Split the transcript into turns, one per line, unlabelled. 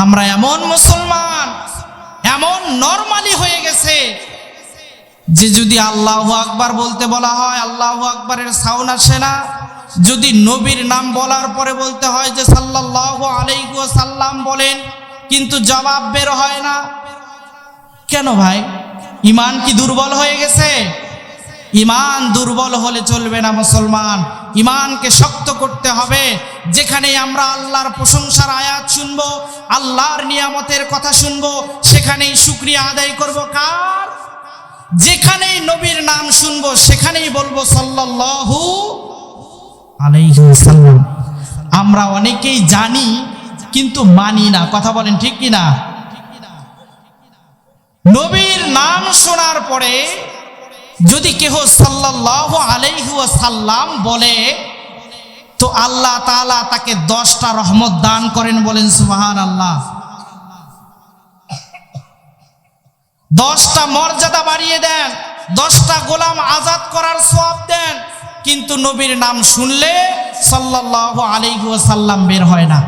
আমরা এমন মুসলমান, এমন নরমালি হয়ে গেছে যে যদি আল্লাহু আকবার বলতে বলা হয় আল্লাহু আকবারের সাউন্ড আসে না, যদি নবীর নাম বলার পরে বলতে হয় যে সাল্লাল্লাহু আলাইহি ওয়াসাল্লাম বলেন, কিন্তু জবাব বের হয় না। কেন ভাই? ঈমান কি দুর্বল হয়ে গেছে? ঈমান দুর্বল হলে চলবে না মুসলমান, ঈমানকে শক্ত করতে হবে। যেখানেই আমরা আল্লাহর প্রশংসার আয়াত শুনবো, আল্লাহর নিয়ামতের কথা শুনবো, সেখানেই শুকরিয়া আদায় করব কার? যেখানেই নবীর নাম শুনবো সেখানেই বলবো সাল্লাল্লাহু আলাইহি ওয়াসাল্লাম। আমরা অনেকেই জানি কিন্তু মানি না, কথা বলেন ঠিক কি না? নবীর নাম শোনার পরে যদি কেহ সাল্লাল্লাহু আলাইহি ওয়াসাল্লাম বলে তো আল্লাহ তাআলা তাকে 10টা রহমত দান করেন, বলেন সুবহানাল্লাহ। 10টা মর্যাদা বাড়িয়ে দেন, 10টা গোলাম আজাদ করার সওয়াব দেন। কিন্তু নবীর নাম শুনলে সাল্লাল্লাহু আলাইহি ওয়াসাল্লাম বের হয় না।